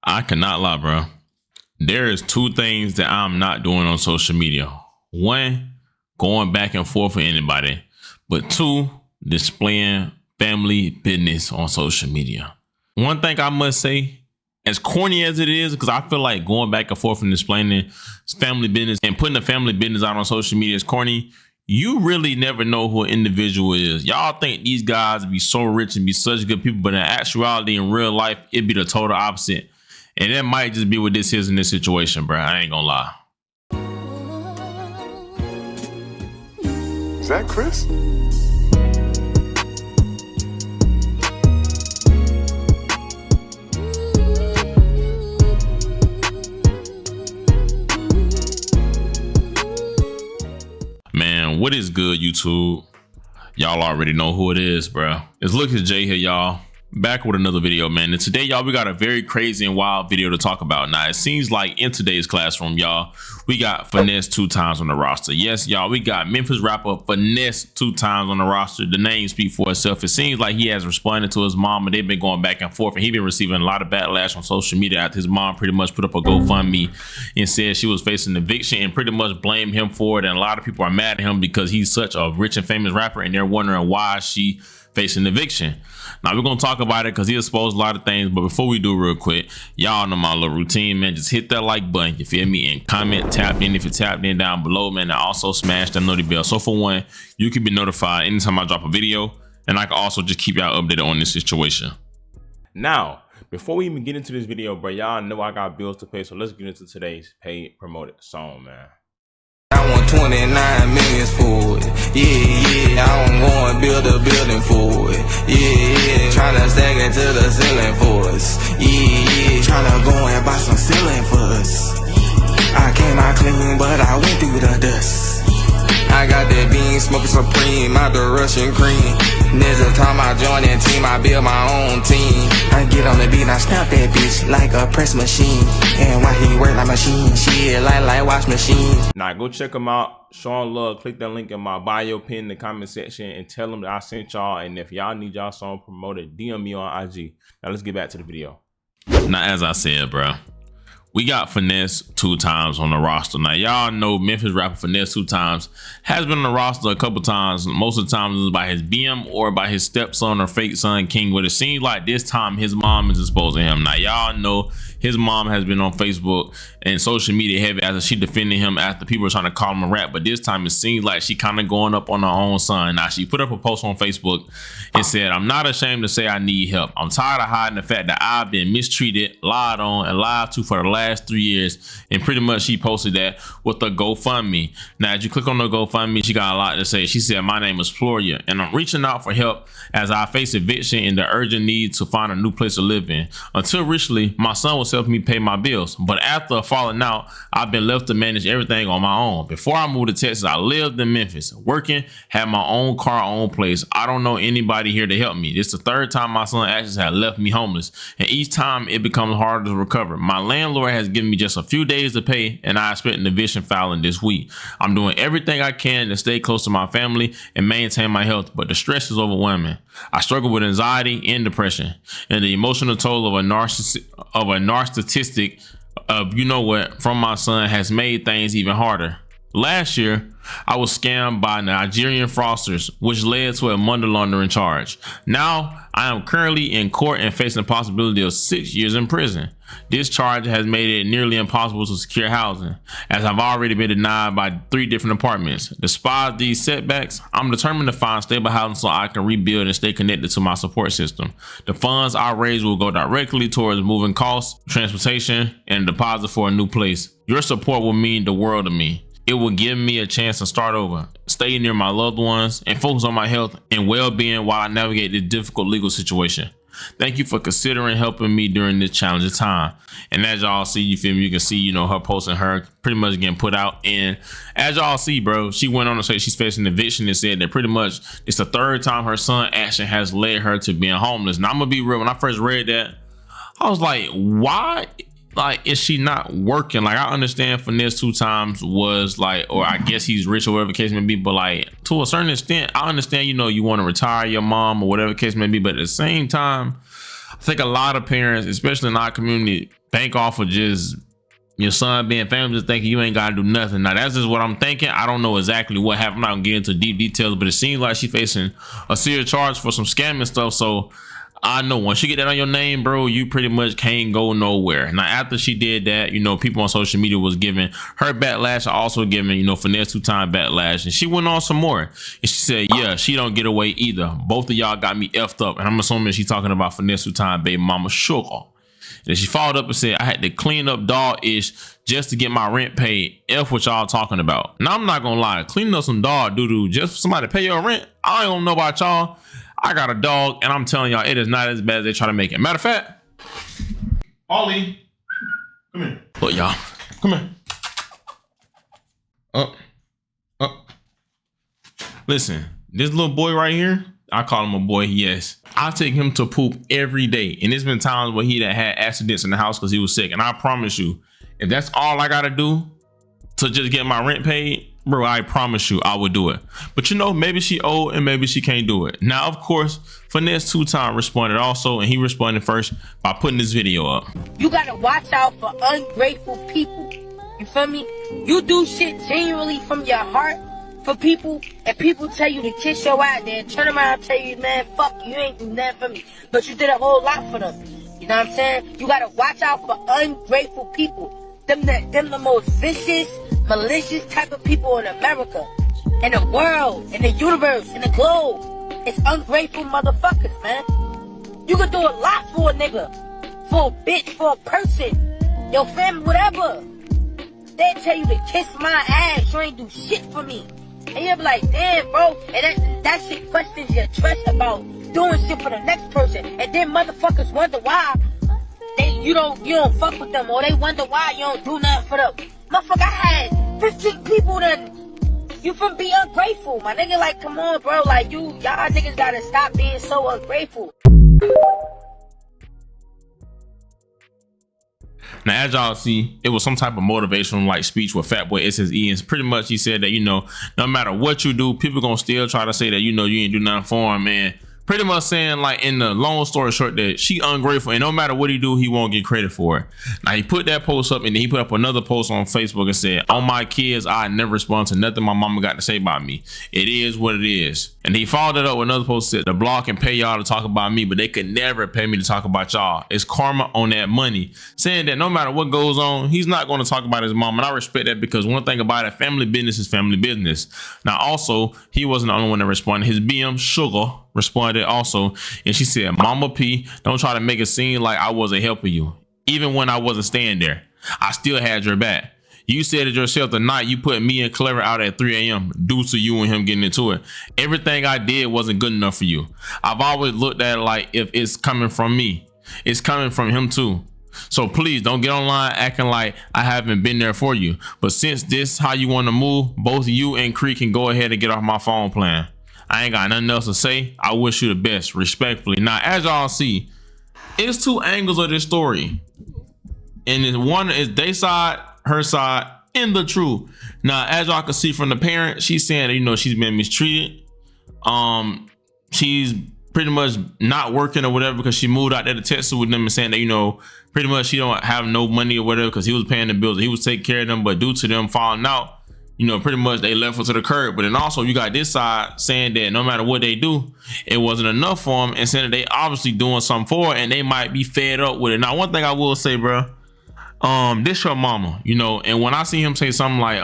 I cannot lie, bro. There is two things that I'm not doing on social media. One, going back and forth with anybody. But two, displaying family business on social media. One thing I must say, as corny as it is, because I feel like going back and forth and displaying family business and putting the family business out on social media is corny. You really never know who an individual is. Y'all think these guys be so rich and be such good people, but in actuality, in real life, it'd be the total opposite. And that might just be what this is in this situation, bro. I ain't gonna lie. Is that Chris? Man, what is good, YouTube? Y'all already know who it is, bro. It's Lucas J here, y'all. Back with another video, man. And today, y'all, we got a very crazy and wild video to talk about. Now, it seems like in today's classroom, y'all, we got Finesse2Tymes on the roster. Yes, y'all, we got Memphis rapper Finesse2Tymes on the roster. The name speaks for itself. It seems like he has responded to his mom, and they've been going back and forth, and he's been receiving a lot of backlash on social media after his mom pretty much put up a GoFundMe and said she was facing eviction and pretty much blamed him for it. And a lot of people are mad at him because he's such a rich and famous rapper, and they're wondering why she facing eviction. Now we're gonna talk about it because he exposed a lot of things, but before we do, real quick, y'all know my little routine, man. Just hit that like button, you feel me, and comment, tap in if you tapped in down below, man, and also smash that notification bell. So for one, you can be notified anytime I drop a video, and I can also just keep y'all updated on this situation. Now, before we even get into this video, bro, y'all know I got bills to pay, so let's get into today's paid promoted song, man. I want 29 millions for it. Yeah, I'm going to build a building for it. Yeah, tryna stack it to the ceiling for us. Yeah, tryna go and buy some ceiling for us. I came out clean, but I went through the dust. I got that bean smoking supreme out the Russian cream. There's a time I join that team, I build my own team. I get on the beat, I snap that bitch like a press machine. And why he work like machine, shit like wash machine. Now go check him out, show him love, click that link in my bio, pin in the comment section, and tell him that I sent y'all. And if y'all need y'all song promoted, DM me on IG. Now let's get back to the video. Now, as I said, bro, we got Finesse2Tymes on the roster. Now, y'all know Memphis rapper Finesse2Tymes has been on the roster a couple times. Most of the time, it's by his BM or by his stepson or fake son, King. But it seems like this time his mom is exposing him. Now, y'all know his mom has been on Facebook and social media heavy after she defended him after people were trying to call him a rat. But this time, it seems like she kind of going up on her own son. Now, she put up a post on Facebook and said, "I'm not ashamed to say I need help. I'm tired of hiding the fact that I've been mistreated, lied on, and lied to for the last 3 years." And pretty much she posted that with a GoFundMe. Now, as you click on the GoFundMe, she got a lot to say. She said, "My name is Floria, and I'm reaching out for help as I face eviction and the urgent need to find a new place to live in. Until recently, my son was helping me pay my bills, but after falling out, I've been left to manage everything on my own. Before I moved to Texas, I lived in Memphis, working, had my own car, own place. I don't know anybody here to help me. This is the third time my son actually had left me homeless, and each time it becomes harder to recover. My landlord has given me just a few days to pay, and I expect an eviction filing this week. I'm doing everything I can to stay close to my family and maintain my health, but the stress is overwhelming. I struggle with anxiety and depression, and the emotional toll of a narcissistic you know what, from my son has made things even harder. Last year, I was scammed by Nigerian fraudsters, which led to a money laundering charge. Now, I am currently in court and facing the possibility of 6 years in prison. This charge has made it nearly impossible to secure housing, as I've already been denied by 3 different apartments. Despite these setbacks, I'm determined to find stable housing so I can rebuild and stay connected to my support system. The funds I raise will go directly towards moving costs, transportation, and a deposit for a new place. Your support will mean the world to me. It will give me a chance to start over, stay near my loved ones, and focus on my health and well-being while I navigate this difficult legal situation. Thank you for considering helping me during this challenging time." And as y'all see, you feel me, you can see, you know, her posting, her pretty much getting put out. And as y'all see, bro, she went on to say she's facing eviction and said that pretty much it's the third time her son action has led her to being homeless. Now, I'm gonna be real, when I first read that, I was like, why? Like, is she not working? Like, I understand Finesse2Tymes was like, or I guess he's rich or whatever the case may be, but like, to a certain extent, I understand, you know, you want to retire your mom or whatever the case may be, but at the same time, I think a lot of parents, especially in our community, bank off of just your son being famous, just thinking you ain't gotta do nothing. Now that's just what I'm thinking. I don't know exactly what happened. I'm not gonna get into deep details, but it seems like she's facing a serious charge for some scamming stuff. So I know once you get that on your name, bro, you pretty much can't go nowhere. Now, after she did that, you know, people on social media was giving her backlash, also giving, you know, Finesse2Tymes backlash, and she went on some more. And she said, yeah, she don't get away either. Both of y'all got me effed up. And I'm assuming she's talking about Finesse2Tymes baby mama Sugar. And she followed up and said, I had to clean up dog-ish just to get my rent paid. F what y'all talking about. Now, I'm not gonna lie, cleaning up some dog doo-doo just for somebody to pay your rent, I don't know about y'all. I got a dog, and I'm telling y'all, it is not as bad as they try to make it. Matter of fact, Ollie, come here. Look, y'all, come here. Up. Listen, this little boy right here, I call him a boy, yes. I take him to poop every day, and there's been times where he done had accidents in the house because he was sick, and I promise you, if that's all I gotta do to just get my rent paid, bro, I promise you I would do it. But you know, maybe she old and maybe she can't do it. Now, of course, Finesse2Tymes responded also, and he responded first by putting this video up. You gotta watch out for ungrateful people. You feel me? You do shit genuinely from your heart for people, and people tell you to kiss your ass, then turn around and tell you, man, fuck you, ain't do nothing for me. But you did a whole lot for them. You know what I'm saying? You gotta watch out for ungrateful people. Them the most vicious, malicious type of people in America, in the world, in the universe, in the globe. It's ungrateful motherfuckers, man. You can do a lot for a nigga, for a bitch, for a person, your family, whatever. They tell you to kiss my ass, you ain't do shit for me. And you're like, damn, bro. And that shit questions your trust about doing shit for the next person. And then motherfuckers wonder why you don't fuck with them, or they wonder why you don't do nothing for them. Motherfucker, I had 15 people that you from be ungrateful, my nigga. Like, come on, bro. Like, y'all niggas gotta stop being so ungrateful. Now, as y'all see, it was some type of motivational like speech with Fatboy SSE, and pretty much he said that, you know, no matter what you do, people gonna still try to say that, you know, you ain't do nothing for him, man. Pretty much saying, like, in the long story short, that she ungrateful, and no matter what he do, he won't get credit for it. Now, he put that post up, and then he put up another post on Facebook and said, on my kids, I never respond to nothing my mama got to say about me. It is what it is. And he followed it up with another post that said, the blog can pay y'all to talk about me, but they could never pay me to talk about y'all. It's karma on that money. Saying that no matter what goes on, he's not going to talk about his mom. And I respect that, because one thing about it, family business is family business. Now, also, he wasn't the only one that responded. His BM, Sugar, responded also, and she said, Mama P, don't try to make it seem like I wasn't helping you. Even when I wasn't staying there, I still had your back. You said it yourself the night you put me and Clever out at 3 a.m. due to you and him getting into it. Everything I did wasn't good enough for you. I've always looked at it like, if it's coming from me, it's coming from him too. So please don't get online acting like I haven't been there for you. But since this how you want to move, both you and Creek can go ahead and get off my phone plan. I ain't got nothing else to say. I wish you the best, respectfully. Now, as y'all see, it's two angles of this story. And one is their side, her side, and the truth. Now, as y'all can see from the parent, she's saying that, you know, she's been mistreated. She's pretty much not working or whatever because she moved out there to Texas with them, and saying that, you know, pretty much she don't have no money or whatever because he was paying the bills. He was taking care of them, but due to them falling out, you know, pretty much they left her to the curb. But then also you got this side saying that no matter what they do, it wasn't enough for them, and saying that they obviously doing something for it and they might be fed up with it. Now, one thing I will say, bro, this your mama, you know, and when I see him say something like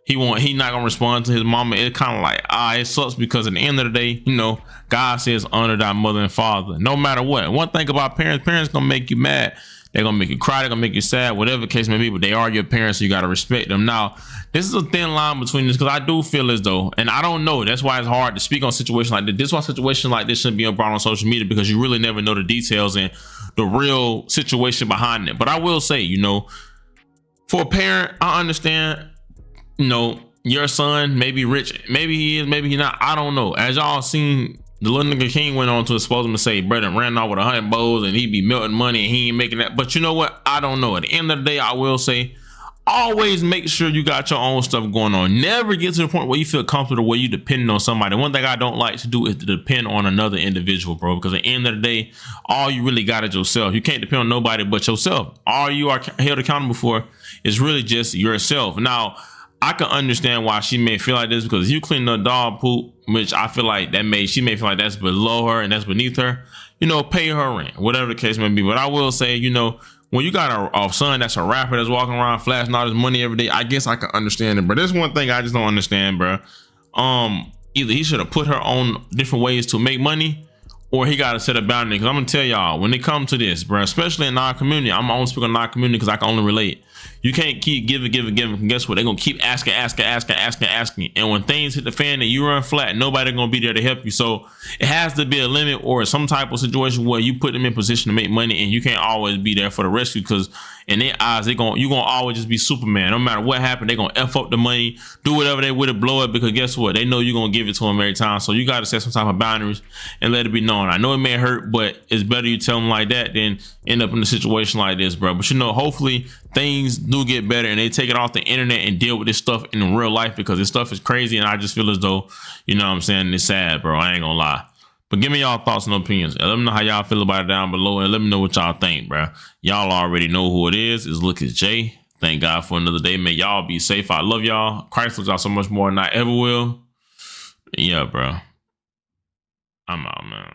he not gonna respond to his mama, it kind of like, it sucks, because at the end of the day, you know, God says honor thy mother and father, no matter what. One thing about parents gonna make you mad. They're gonna make you cry, they're gonna make you sad, whatever the case may be, but they are your parents, so you gotta respect them. Now, this is a thin line between this, because I do feel as though, and I don't know, that's why it's hard to speak on situations like this. This is why situations like this shouldn't be brought on social media, because you really never know the details and the real situation behind it. But I will say, you know, for a parent, I understand, you know, your son may be rich, maybe he is, maybe he not, I don't know. As y'all seen, the little nigga King went on to expose him to say Brandon ran off with 100 bows and he be melting money and he ain't making that. But you know what? I don't know. At the end of the day, I will say always make sure you got your own stuff going on. Never get to the point where you feel comfortable where you depending on somebody. One thing I don't like to do is to depend on another individual, bro, because at the end of the day, all you really got is yourself. You can't depend on nobody but yourself. All you are held accountable for is really just yourself. Now, I can understand why she may feel like this, because you clean the dog poop, which I feel like she may feel like that's below her and that's beneath her, you know, pay her rent, whatever the case may be. But I will say, you know, when you got a son that's a rapper that's walking around flashing all his money every day, I guess I can understand it. But there's one thing I just don't understand, bro. Either he should have put her on different ways to make money, or he got to set a boundary. Because I'm going to tell y'all, when it comes to this, bro, especially in our community, I'm only speaking on our community because I can only relate. You can't keep giving. Guess what? They're going to keep asking. And when things hit the fan and you run flat, nobody going to be there to help you. So it has to be a limit or some type of situation where you put them in position to make money, and you can't always be there for the rescue, because in their eyes, you're going to always just be Superman. No matter what happened, they're going to F up the money, do whatever they would to blow it, because guess what? They know you're going to give it to them every time. So you got to set some type of boundaries and let it be known. I know it may hurt, but it's better you tell them like that than end up in a situation like this, bro. But you know, hopefully things do get better and they take it off the internet and deal with this stuff in real life, because this stuff is crazy. And I just feel as though, you know what I'm saying, it's sad, bro. I ain't gonna lie. But give me y'all thoughts and opinions. Let me know how y'all feel about it down below, and let me know what y'all think, bro. Y'all already know who it is. It's Look at Jay. Thank God for another day. May y'all be safe. I love y'all. Christ loves y'all so much more than I ever will. Yeah, bro. I'm out, man.